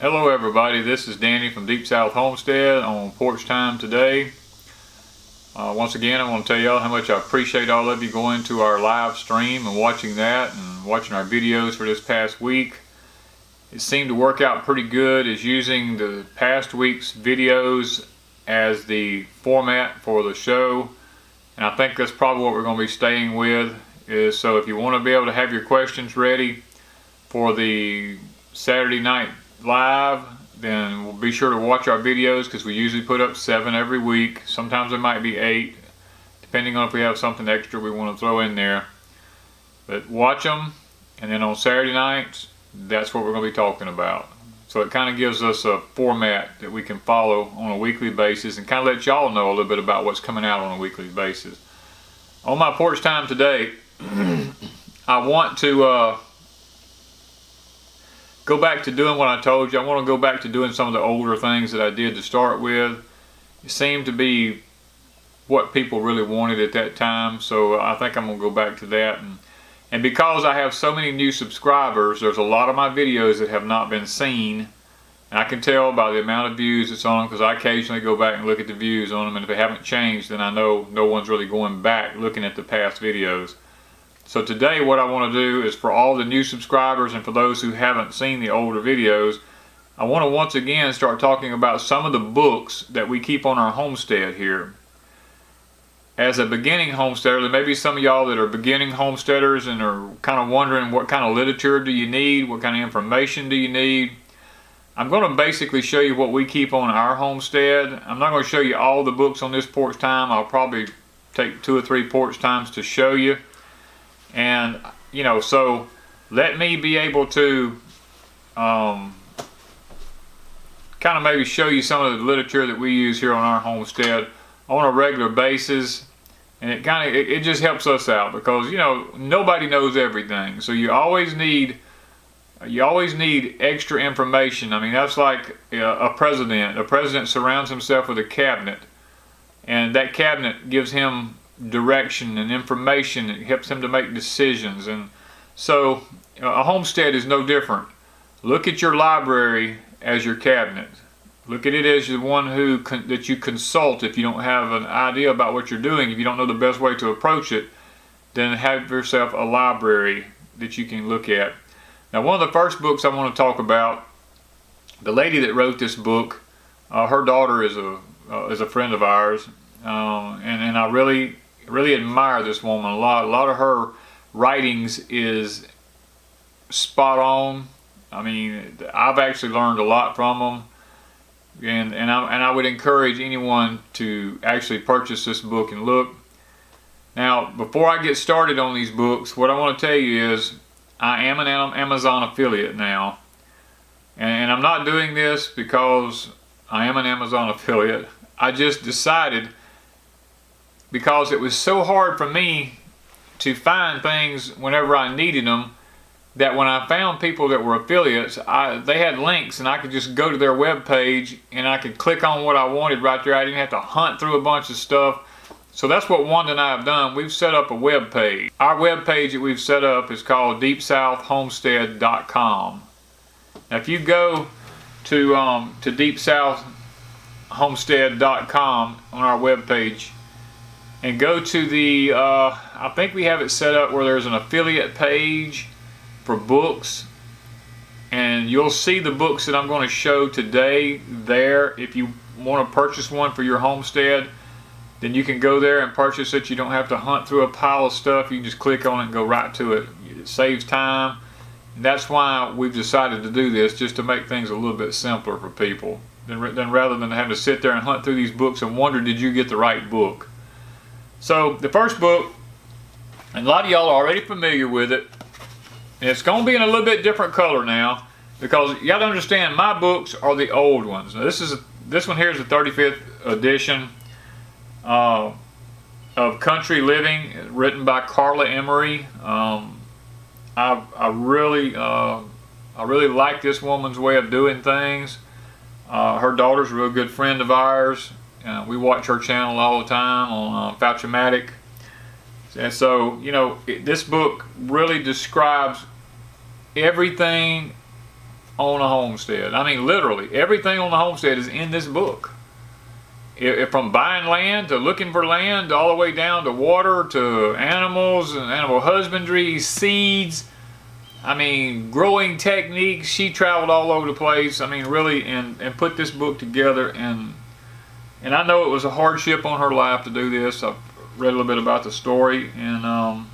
Hello everybody, this is Danny from Deep South Homestead on Porch Time today. Once again, I want to tell y'all how much I appreciate all of you going to our live stream and watching that and watching our videos for this past week. It seemed to work out pretty good as using the past week's videos as the format for the show. And I think that's probably what we're going to be staying with. So if you want to be able to have your questions ready for the Saturday night live, then we'll be sure to watch our videos, because we usually put up 7 every week. Sometimes it might be 8, depending on if we have something extra we want to throw in there. But watch them, and then on Saturday nights, that's what we're going to be talking about. So it kind of gives us a format that we can follow on a weekly basis and kind of let y'all know a little bit about what's coming out on a weekly basis. On my Porch Time today, I want to go back to doing what I told you. I want to go back to doing some of the older things that I did to start with. It seemed to be what people really wanted at that time, so I think I'm going to go back to that. And because I have so many new subscribers, there's a lot of my videos that have not been seen. And I can tell by the amount of views that's on them, because I occasionally go back and look at the views on them, and if they haven't changed, then I know no one's really going back looking at the past videos. So today what I want to do is, for all the new subscribers and for those who haven't seen the older videos, I want to once again start talking about some of the books that we keep on our homestead here. As a beginning homesteader, there may be some of y'all that are beginning homesteaders and are kind of wondering, what kind of literature do you need? What kind of information do you need? I'm going to basically show you what we keep on our homestead. I'm not going to show you all the books on this Porch Time. I'll probably take 2 or 3 Porch Times to show you. And, you know, so let me be able to kind of maybe show you some of the literature that we use here on our homestead on a regular basis. And it just helps us out, because, you know, nobody knows everything. So you always need extra information. I mean, that's like a president. A president surrounds himself with a cabinet, and that cabinet gives him direction and information. It helps him to make decisions. And so a homestead is no different. Look at your library as your cabinet. Look at it as the one that you consult if you don't have an idea about what you're doing. If you don't know the best way to approach it, then have yourself a library that you can look at. Now, one of the first books I want to talk about, the lady that wrote this book, her daughter is a friend of ours, and I really admire this woman a lot. A lot of her writings is spot on. I mean, I've actually learned a lot from them, and I would encourage anyone to actually purchase this book and look. Now, before I get started on these books, what I want to tell you is I am an Amazon affiliate now, and I'm not doing this because I am an Amazon affiliate. I just decided, because it was so hard for me to find things whenever I needed them, that when I found people that were affiliates, they had links, and I could just go to their web page and I could click on what I wanted right there. I didn't have to hunt through a bunch of stuff. So that's what Wanda and I have done. We've set up a web page. Our web page that we've set up is called deepsouthhomestead.com. Now, if you go to deepsouthhomestead.com on our web page, and go to the, I think we have it set up where there's an affiliate page for books, and you'll see the books that I'm going to show today there. If you want to purchase one for your homestead, then you can go there and purchase it. You don't have to hunt through a pile of stuff. You can just click on it and go right to it. It saves time, and that's why we've decided to do this, just to make things a little bit simpler for people, than rather than having to sit there and hunt through these books and wonder, did you get the right book? So the first book, and a lot of y'all are already familiar with it, and it's going to be in a little bit different color now, because you got to understand, my books are the old ones. Now this one here is the 35th edition of Country Living, written by Carla Emery. I really like this woman's way of doing things. Her daughter's a real good friend of ours. We watch her channel all the time on Fauchamatic. And so, you know, this book really describes everything on a homestead. I mean, literally, everything on the homestead is in this book. From buying land to looking for land, all the way down to water, to animals and animal husbandry, seeds. I mean, growing techniques. She traveled all over the place. I mean, really, and put this book together. And I know it was a hardship on her life to do this. I've read a little bit about the story, and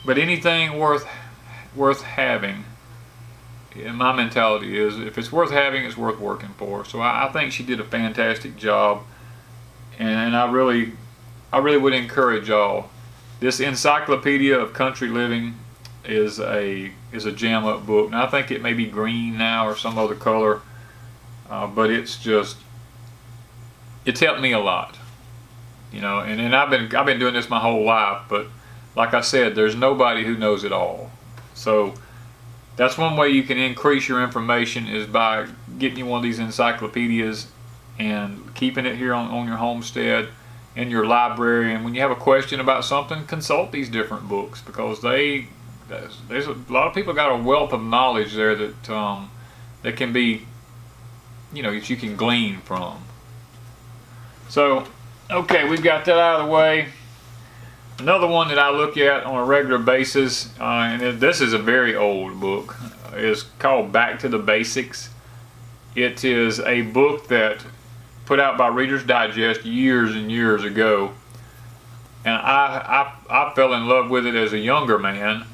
but anything worth having, and my mentality is, if it's worth having, it's worth working for. So I think she did a fantastic job, and I really would encourage y'all. This Encyclopedia of Country Living is a jam up book. Now I think it may be green now or some other color, but it's helped me a lot, you know. And I've been doing this my whole life, but like I said, there's nobody who knows it all. So that's one way you can increase your information, is by getting you one of these encyclopedias and keeping it here on your homestead, in your library. And when you have a question about something, consult these different books, because there's a lot of people got a wealth of knowledge there that can be, you know, that you can glean from. So, okay, we've got that out of the way. Another one that I look at on a regular basis, and this is a very old book, is called Back to the Basics. It is a book that put out by Reader's Digest years and years ago, and I fell in love with it as a younger man,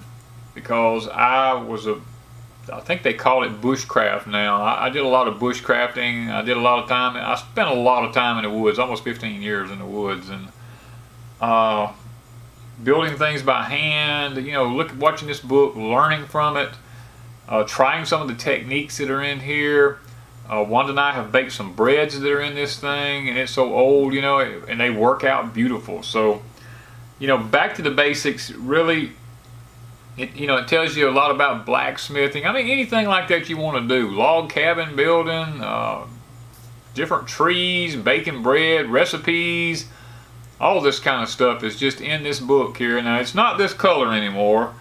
because I think they call it bushcraft now. I did a lot of bushcrafting. I spent a lot of time in the woods, almost 15 years in the woods, and building things by hand, you know, watching this book, learning from it, trying some of the techniques that are in here. Wanda and I have baked some breads that are in this thing, and it's so old, you know, and they work out beautiful. So, you know, Back to the Basics, really, it tells you a lot about blacksmithing. I mean, anything like that you want to do, log cabin building, different trees, baking bread, recipes. All this kind of stuff is just in this book here. Now, it's not this color anymore.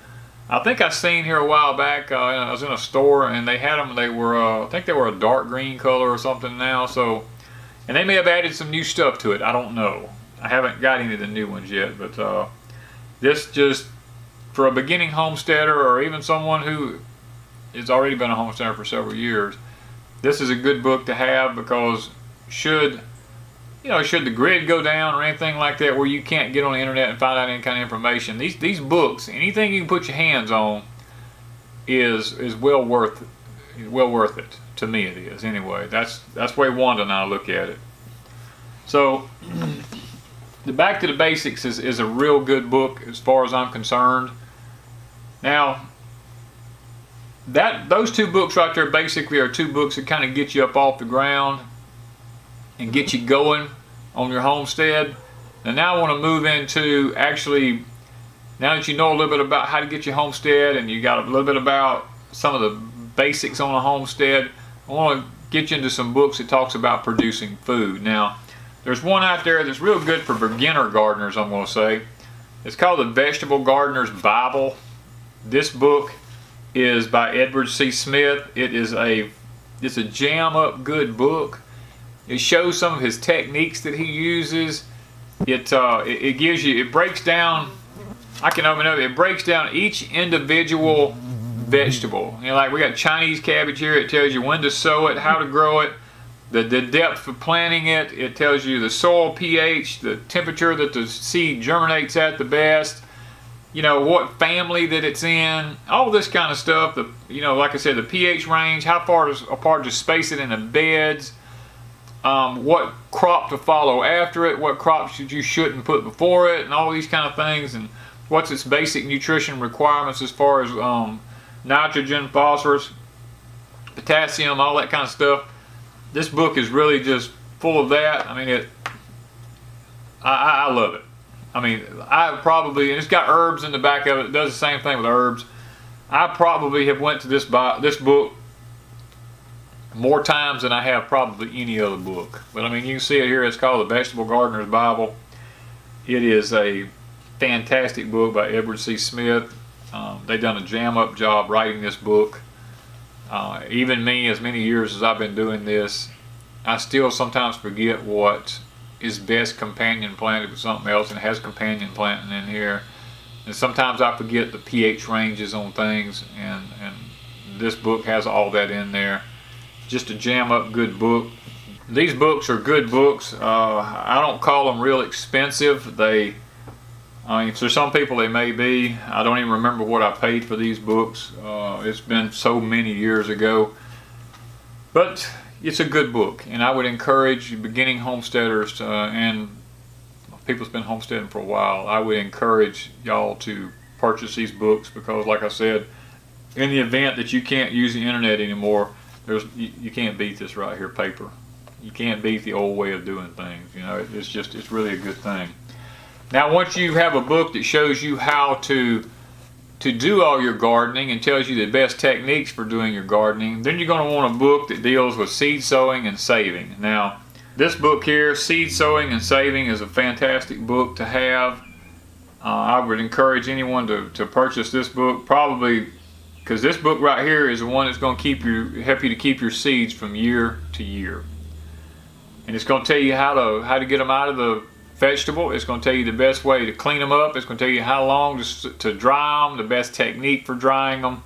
I think I seen here a while back, I was in a store, and they had them, they were, I think they were a dark green color or something now. So, and they may have added some new stuff to it. I don't know. I haven't got any of the new ones yet, but this just, for a beginning homesteader, or even someone who has already been a homesteader for several years, this is a good book to have, because should the grid go down or anything like that, where you can't get on the internet and find out any kind of information, these books, anything you can put your hands on, is well worth it. To me, it is anyway. That's the way Wanda and I look at it. So, the Back to the Basics is a real good book as far as I'm concerned. Now, those two books right there basically are two books that kind of get you up off the ground and get you going on your homestead. And now I want to move into, actually, now that you know a little bit about how to get your homestead, and you got a little bit about some of the basics on a homestead, I want to get you into some books that talks about producing food. Now, there's one out there that's real good for beginner gardeners, I'm going to say. It's called the Vegetable Gardener's Bible. This book is by Edward C. Smith. It's a jam up good book. It shows some of his techniques that he uses. It gives you, it breaks down, I can open up, it breaks down each individual vegetable. You know, like we got Chinese cabbage here. It tells you when to sow it, how to grow it, the depth of planting it. It tells you the soil pH, the temperature that the seed germinates at the best, you know, what family that it's in, all this kind of stuff. Like I said, the pH range, how far apart to space it in the beds, what crop to follow after it, what crops you shouldn't put before it, and all these kind of things, and what's its basic nutrition requirements as far as nitrogen, phosphorus, potassium, all that kind of stuff. This book is really just full of that. I mean, I love it. I mean, and it's got herbs in the back of it. It does the same thing with herbs. I probably have went to this book more times than I have probably any other book. But I mean, you can see it here. It's called the Vegetable Gardener's Bible. It is a fantastic book by Edward C. Smith. They've done a jam-up job writing this book. Even me, as many years as I've been doing this, I still sometimes forget what is best companion planted with something else, and it has companion planting in here. And sometimes I forget the pH ranges on things, and this book has all that in there. Just a jam up good book. These books are good books. I don't call them real expensive. I mean, for some people they may be. I don't even remember what I paid for these books. It's been so many years ago. But it's a good book, and I would encourage beginning homesteaders and people that's been homesteading for a while, I would encourage y'all to purchase these books, because like I said, in the event that you can't use the internet anymore, you can't beat this right here, paper. You can't beat the old way of doing things. You know, it's really a good thing. Now, once you have a book that shows you how to do all your gardening and tells you the best techniques for doing your gardening, then you're going to want a book that deals with seed sowing and saving. Now, this book here, Seed Sowing and Saving, is a fantastic book to have. I would encourage anyone to purchase this book, probably because this book right here is the one that's going to help you to keep your seeds from year to year. And it's going to tell you how to get them out of the vegetable. It's going to tell you the best way to clean them up. It's going to tell you how long to dry them, the best technique for drying them.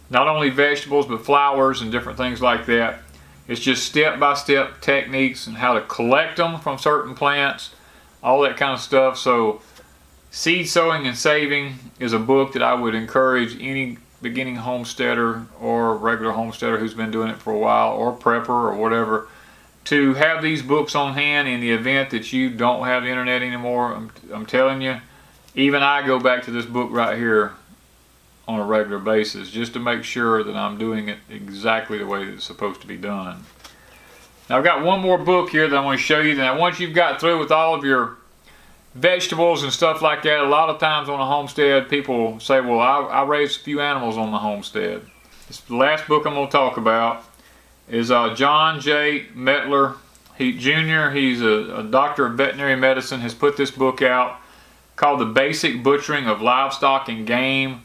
Not only vegetables, but flowers and different things like that. It's just step-by-step techniques and how to collect them from certain plants, all that kind of stuff. So Seed Sowing and Saving is a book that I would encourage any beginning homesteader or regular homesteader who's been doing it for a while, or prepper or whatever, to have these books on hand in the event that you don't have the internet anymore. I'm telling you, even I go back to this book right here on a regular basis just to make sure that I'm doing it exactly the way that it's supposed to be done. Now, I've got one more book here that I want to show you. Now, once you've got through with all of your vegetables and stuff like that, a lot of times on a homestead, people say, well, I raised a few animals on the homestead. The last book I'm going to talk about is John J. Metler Jr. He's a doctor of veterinary medicine, has put this book out called The Basic Butchering of Livestock and Game.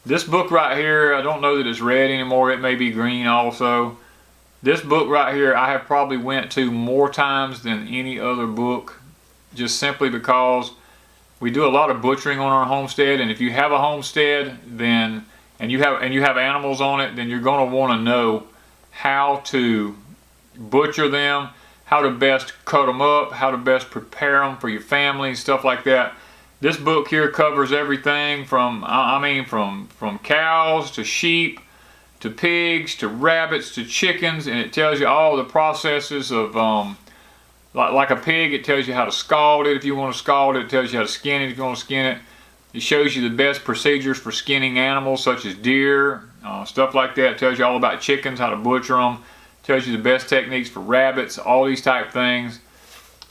This book right here, I don't know that it's red anymore. It may be green also. This book right here, I have probably went to more times than any other book, just simply because we do a lot of butchering on our homestead. And if you have a homestead, then and you have animals on it, then you're going to want to know how to butcher them, how to best cut them up, how to best prepare them for your family, stuff like that. This book here covers everything from cows to sheep to pigs to rabbits to chickens, and it tells you all the processes of like a pig. It tells you how to scald it if you want to scald it. It tells you how to skin it if you want to skin it. It shows you the best procedures for skinning animals such as deer, stuff like that. It tells you all about chickens, how to butcher them. It tells you the best techniques for rabbits, all these type things.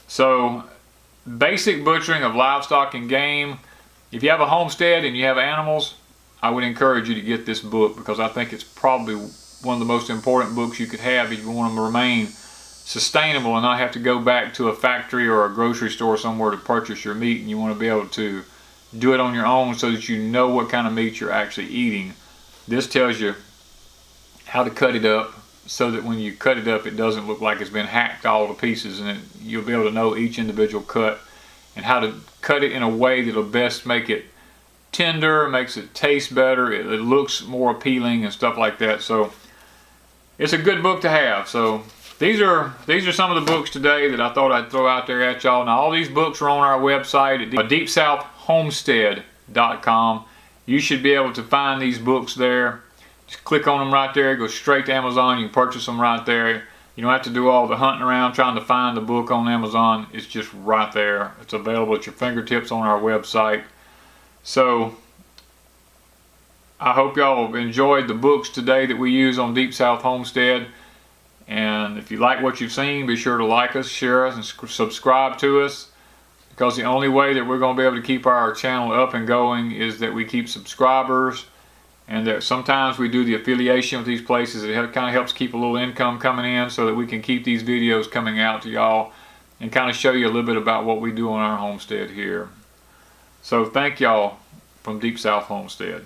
So, basic butchering of livestock and game. If you have a homestead and you have animals, I would encourage you to get this book, because I think it's probably one of the most important books you could have if you want them to remain sustainable and not have to go back to a factory or a grocery store somewhere to purchase your meat, and you want to be able to do it on your own so that you know what kind of meat you're actually eating. This tells you how to cut it up so that when you cut it up, it doesn't look like it's been hacked all to pieces, and you'll be able to know each individual cut and how to cut it in a way that'll best make it tender, makes it taste better, it looks more appealing and stuff like that. So it's a good book to have. So these are some of the books today that I thought I'd throw out there at y'all. Now, all these books are on our website at deepsouthhomestead.com. You should be able to find these books there. Just click on them right there, go straight to Amazon. You can purchase them right there. You don't have to do all the hunting around trying to find the book on Amazon. It's just right there. It's available at your fingertips on our website. So I hope y'all have enjoyed the books today that we use on Deep South Homestead. And if you like what you've seen, be sure to like us, share us, and subscribe to us, because the only way that we're going to be able to keep our channel up and going is that we keep subscribers, and that sometimes we do the affiliation with these places. It kind of helps keep a little income coming in so that we can keep these videos coming out to y'all and kind of show you a little bit about what we do on our homestead here. So thank y'all from Deep South Homestead.